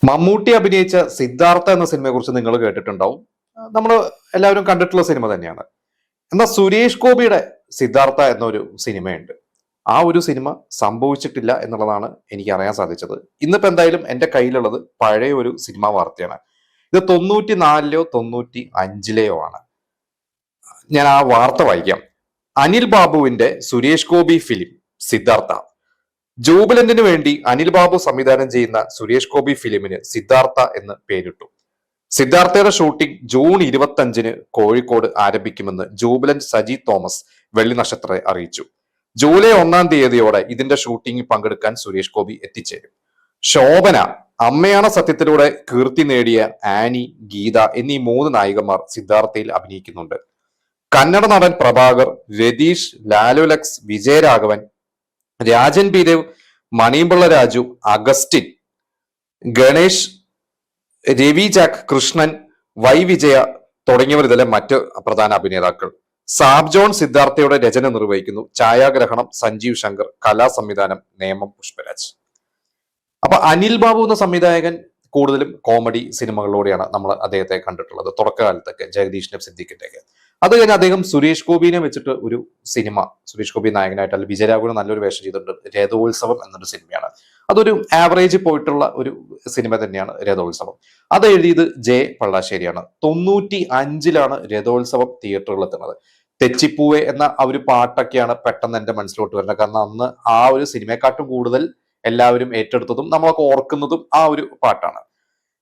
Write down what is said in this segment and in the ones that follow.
മമ്മൂട്ടി അഭിനയിച്ച സിദ്ധാർത്ഥ എന്ന സിനിമയെ കുറിച്ച് നിങ്ങൾ കേട്ടിട്ടുണ്ടാവും. നമ്മൾ എല്ലാവരും കണ്ടിട്ടുള്ള സിനിമ തന്നെയാണ്. എന്നാൽ സുരേഷ് ഗോപിയുടെ സിദ്ധാർത്ഥ എന്നൊരു സിനിമയുണ്ട്. ആ ഒരു സിനിമ സംഭവിച്ചിട്ടില്ല എന്നുള്ളതാണ് എനിക്ക് അറിയാൻ സാധിച്ചത്. ഇന്നിപ്പോ എന്തായാലും എന്റെ കയ്യിലുള്ളത് പഴയ ഒരു സിനിമാ വാർത്തയാണ്. ഇത് 94-ലോ 95-ലെയോ ആണ്. ഞാൻ ആ വാർത്ത വായിക്കാം. അനിൽ ബാബുവിന്റെ സുരേഷ് ഗോപി ഫിലിം സിദ്ധാർത്ഥ. ജൂബിലന്റിന് വേണ്ടി അനിൽ ബാബു സംവിധാനം ചെയ്യുന്ന സുരേഷ് ഗോപി ഫിലിമിന് സിദ്ധാർത്ഥ എന്ന് പേരിട്ടു. സിദ്ധാർത്ഥയുടെ ഷൂട്ടിംഗ് ജൂൺ 25-ന് കോഴിക്കോട് ആരംഭിക്കുമെന്ന് ജൂബിലന്റ് സജി തോമസ് വെള്ളി നക്ഷത്രത്തെ അറിയിച്ചു. ജൂലൈ 1-ാം തീയതിയോടെ ഇതിന്റെ ഷൂട്ടിംഗിൽ പങ്കെടുക്കാൻ സുരേഷ് ഗോപി എത്തിച്ചേരും. ശോഭന, അമ്മയാണ് സത്യത്തിലൂടെ കീർത്തി നേടിയ ആനി, ഗീത എന്നീ 3 നായികമാർ സിദ്ധാർത്ഥയിൽ അഭിനയിക്കുന്നുണ്ട്. കന്നഡ നടൻ Prabhakar, Ratheesh, Lalu Alex, Vijayaraghavan, Rajan B Dev, Maniyanpilla Raju, Augustine, Ganesh, Ravi Jack, Krishnan, Y Vijaya തുടങ്ങിയവർ ഇതിലെ മറ്റ് പ്രധാന അഭിനേതാക്കൾ. സാബ് ജോൺ സിദ്ധാർത്ഥയുടെ രചന നിർവഹിക്കുന്നു. ഛായാഗ്രഹണം സഞ്ജീവ് ശങ്കർ, കലാ സംവിധാനം നേമം പുഷ്പരാജ്. അപ്പൊ അനിൽ ബാബു എന്ന സംവിധായകൻ കൂടുതലും കോമഡി സിനിമകളിലൂടെയാണ് നമ്മൾ അദ്ദേഹത്തെ കണ്ടിട്ടുള്ളത്. തുടക്കകാലത്തൊക്കെ ജഗദീഷിന്റെ സിദ്ദിഖിന്റെ ഒക്കെ. അത് കഴിഞ്ഞ് അദ്ദേഹം സുരേഷ് ഗോപിനെ വെച്ചിട്ട് ഒരു സിനിമ, സുരേഷ് ഗോപി നായകനായിട്ട് അല്ലെങ്കിൽ വിജയരാഘവന് നല്ലൊരു വേഷം ചെയ്തിട്ടുണ്ട്. രഥോത്സവം എന്നൊരു സിനിമയാണ്. അതൊരു ആവറേജ് പോയിട്ടുള്ള ഒരു സിനിമ തന്നെയാണ് രഥോത്സവം. അത് എഴുതിയത് ജെ പള്ളാശ്ശേരിയാണ്. 95-ലാണ് രഥോത്സവം തിയേറ്ററുകളിൽ എത്തുന്നത്. തെച്ചിപ്പൂവെ എന്ന ആ ഒരു പാട്ടൊക്കെയാണ് പെട്ടെന്ന് എന്റെ മനസ്സിലോട്ട് വരുന്നത്. കാരണം അന്ന് ആ ഒരു സിനിമയെക്കാട്ടും കൂടുതൽ എല്ലാവരും ഏറ്റെടുത്തതും നമ്മളൊക്കെ ഓർക്കുന്നതും ആ ഒരു പാട്ടാണ്.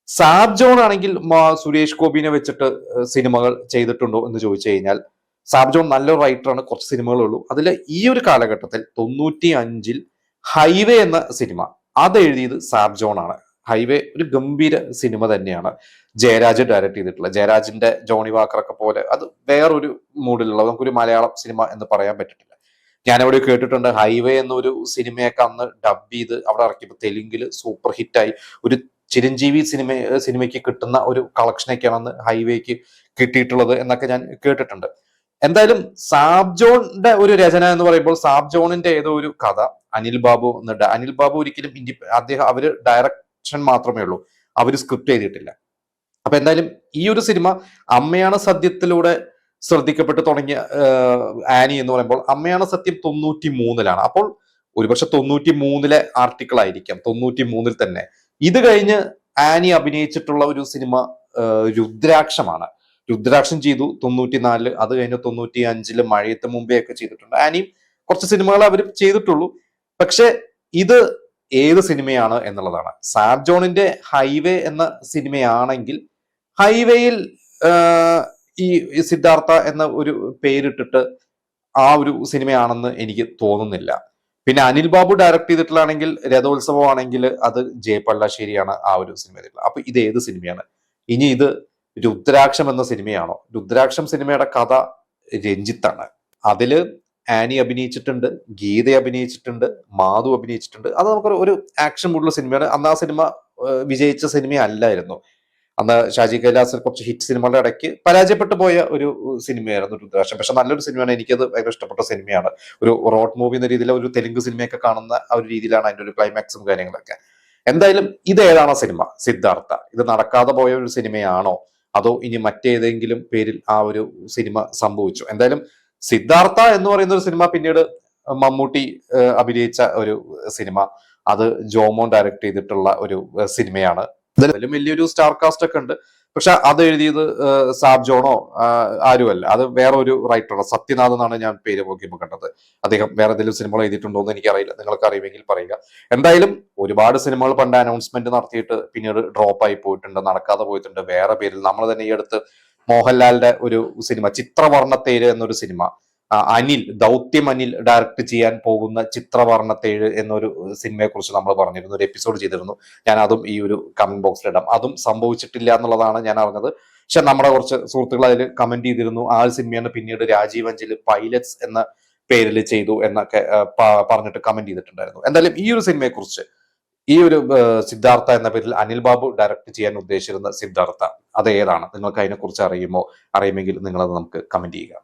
സാബ് ജോൺ ആണെങ്കിൽ സുരേഷ് ഗോപിനെ വെച്ചിട്ട് സിനിമകൾ ചെയ്തിട്ടുണ്ടോ എന്ന് ചോദിച്ചു കഴിഞ്ഞാൽ സാബ് ജോൺ നല്ലൊരു റൈറ്ററാണ്. കുറച്ച് സിനിമകളേ ഉള്ളൂ. അതിൽ ഈ ഒരു കാലഘട്ടത്തിൽ 95-ൽ ഹൈവേ എന്ന സിനിമ അത് എഴുതിയത് സാബ് ജോൺ ആണ്. ഹൈവേ ഒരു ഗംഭീര സിനിമ തന്നെയാണ്. ജയരാജ് ഡയറക്ട് ചെയ്തിട്ടുള്ള, ജയരാജിന്റെ ജോണി വാക്കറൊക്കെ പോലെ അത് വേറൊരു മൂഡിലുള്ള നമുക്കൊരു മലയാളം സിനിമ എന്ന് പറയാൻ പറ്റില്ല. ഞാനവിടെ കേട്ടിട്ടുണ്ട് ഹൈവേ എന്നൊരു സിനിമയൊക്കെ അന്ന് ഡബ് ചെയ്ത് അവിടെ ഇറക്കിയപ്പോൾ തെലുങ്കില് സൂപ്പർ ഹിറ്റായി. ഒരു ചിരഞ്ജീവി സിനിമയ്ക്ക് കിട്ടുന്ന ഒരു കളക്ഷനൊക്കെയാണ് അന്ന് ഹൈവേക്ക് കിട്ടിയിട്ടുള്ളത് എന്നൊക്കെ ഞാൻ കേട്ടിട്ടുണ്ട്. എന്തായാലും സാബ് ജോണിന്റെ ഒരു രചന എന്ന് പറയുമ്പോൾ സാബ് ജോണിന്റെ ഏതോ ഒരു കഥ അനിൽ ബാബു എന്നുണ്ട്. അനിൽ ബാബു ഒരിക്കലും അദ്ദേഹം അവര് ഡയറക്ഷൻ മാത്രമേ ഉള്ളൂ, അവര് സ്ക്രിപ്റ്റ് എഴുതിയിട്ടില്ല. അപ്പൊ എന്തായാലും ഈ ഒരു സിനിമ അമ്മയാണ് സത്യത്തിലൂടെ ശ്രദ്ധിക്കപ്പെട്ട് തുടങ്ങിയ ആനി എന്ന് പറയുമ്പോൾ അമ്മയാണ് സത്യം 93-ലാണ്. അപ്പോൾ ഒരുപക്ഷെ 93-ലെ ആർട്ടിക്കിൾ ആയിരിക്കാം, 93-ൽ തന്നെ. ഇത് കഴിഞ്ഞ് ആനി അഭിനയിച്ചിട്ടുള്ള ഒരു സിനിമ രുദ്രാക്ഷമാണ്. രുദ്രാക്ഷം ചെയ്തു 94-ല്. അത് കഴിഞ്ഞ് 95-ല് മഴയത്ത് മുമ്പേ ഒക്കെ ചെയ്തിട്ടുണ്ട്. ആനിയും കുറച്ച് സിനിമകൾ അവർ ചെയ്തിട്ടുള്ളൂ. പക്ഷെ ഇത് ഏത് സിനിമയാണ് എന്നുള്ളതാണ്. സാബ് ജോണിന്റെ ഹൈവേ എന്ന സിനിമയാണെങ്കിൽ ഹൈവേയിൽ ഈ സിദ്ധാർത്ഥ എന്ന ഒരു പേരിട്ടിട്ട് ആ ഒരു സിനിമയാണെന്ന് എനിക്ക് തോന്നുന്നില്ല. പിന്നെ അനിൽ ബാബു ഡയറക്ട് ചെയ്തിട്ടുള്ളതാണെങ്കിൽ രഥോത്സവം ആണെങ്കിൽ അത് ജെ പള്ളാശ്ശേരിയാണ് ആ ഒരു സിനിമ ചെയ്തിട്ടുള്ളത്. അപ്പൊ ഇത് ഏത് സിനിമയാണ്? ഇനി ഇത് രുദ്രാക്ഷം എന്ന സിനിമയാണോ? രുദ്രാക്ഷം സിനിമയുടെ കഥ രഞ്ജിത്താണ്. അതില് ആനി അഭിനയിച്ചിട്ടുണ്ട്, ഗീത അഭിനയിച്ചിട്ടുണ്ട്, മാധു അഭിനയിച്ചിട്ടുണ്ട്. അത് നമുക്കൊരു ഒരു ആക്ഷൻ മൂഡുള്ള സിനിമയാണ്. അന്ന് ആ സിനിമ വിജയിച്ച സിനിമയല്ലായിരുന്നു. അന്ന് ഷാജി കൈലാസിൽ കുറച്ച് ഹിറ്റ് സിനിമകളുടെ ഇടയ്ക്ക് പരാജയപ്പെട്ടു പോയ ഒരു സിനിമയായിരുന്നു രുദ്രാക്ഷം. പക്ഷെ നല്ലൊരു സിനിമയാണ്, എനിക്കത് ഭയങ്കര ഇഷ്ടപ്പെട്ട സിനിമയാണ്. ഒരു റോഡ് മൂവി എന്ന രീതിയിൽ ഒരു തെലുങ്ക് സിനിമയൊക്കെ കാണുന്ന ആ ഒരു രീതിയിലാണ് അതിന്റെ ഒരു ക്ലൈമാക്സും കാര്യങ്ങളൊക്കെ. എന്തായാലും ഇത് ഏതാണ് സിനിമ? സിദ്ധാർത്ഥ. ഇത് നടക്കാതെ പോയ ഒരു സിനിമയാണോ അതോ ഇനി മറ്റേതെങ്കിലും പേരിൽ ആ ഒരു സിനിമ സംഭവിച്ചു? എന്തായാലും സിദ്ധാർത്ഥ എന്ന് പറയുന്ന ഒരു സിനിമ പിന്നീട് മമ്മൂട്ടി അഭിനയിച്ച ഒരു സിനിമ, അത് ജോമോൻ ഡയറക്ട് ചെയ്തിട്ടുള്ള ഒരു സിനിമയാണ്. ഇതിലും വലിയൊരു സ്റ്റാർ കാസ്റ്റ് ഒക്കെ ഉണ്ട്. പക്ഷെ അത് എഴുതിയത് സാബ് ജോണോ ആരുമല്ല, അത് വേറെ ഒരു റൈറ്ററാണ്. സത്യനാഥ് എന്നാണ് ഞാൻ പേര് നോക്കിയപ്പോൾ കണ്ടത്. അദ്ദേഹം വേറെ എന്തെങ്കിലും സിനിമകൾ എഴുതിയിട്ടുണ്ടോ എന്ന് എനിക്കറിയില്ല, നിങ്ങൾക്ക് അറിയുമെങ്കിൽ പറയുക. എന്തായാലും ഒരുപാട് സിനിമകൾ പണ്ട് അനൗൺസ്മെന്റ് നടത്തിയിട്ട് പിന്നീട് ഡ്രോപ്പ് ആയി പോയിട്ടുണ്ട്, നടക്കാതെ പോയിട്ടുണ്ട് വേറെ പേരിൽ. നമ്മൾ തന്നെ ഈ അടുത്ത് മോഹൻലാലിന്റെ ഒരു സിനിമ ചിത്രവർണ്ണത്തേര് എന്നൊരു സിനിമ, ദൗത്യം അനിൽ ഡയറക്ട് ചെയ്യാൻ പോകുന്ന ചിത്രവർണ്ണത്തേഴ് എന്നൊരു സിനിമയെ കുറിച്ച് നമ്മൾ പറഞ്ഞിരുന്നു, ഒരു എപ്പിസോഡ് ചെയ്തിരുന്നു. ഞാൻ അതും ഈ ഒരു കമന്റ് ബോക്സിൽ ഇടാം. അതും സംഭവിച്ചിട്ടില്ല എന്നുള്ളതാണ് ഞാൻ അറിഞ്ഞത്. പക്ഷെ നമ്മുടെ കുറച്ച് സുഹൃത്തുക്കൾ അതിൽ കമന്റ് ചെയ്തിരുന്നു. ആ സിനിമയാണ് പിന്നീട് രാജീവ് അഞ്ചല് പൈലറ്റ്സ് എന്ന പേരിൽ ചെയ്തു എന്നൊക്കെ പറഞ്ഞിട്ട് കമന്റ് ചെയ്തിട്ടുണ്ടായിരുന്നു. എന്തായാലും ഈ ഒരു സിനിമയെ കുറിച്ച്, ഈ ഒരു സിദ്ധാർത്ഥ എന്ന പേരിൽ അനിൽ ബാബു ഡയറക്ട് ചെയ്യാൻ ഉദ്ദേശിച്ചിരുന്ന സിദ്ധാർത്ഥ അത് ഏതാണ്? നിങ്ങൾക്ക് അതിനെക്കുറിച്ച് അറിയുമെങ്കിൽ നിങ്ങളത് നമുക്ക് കമന്റ് ചെയ്യുക.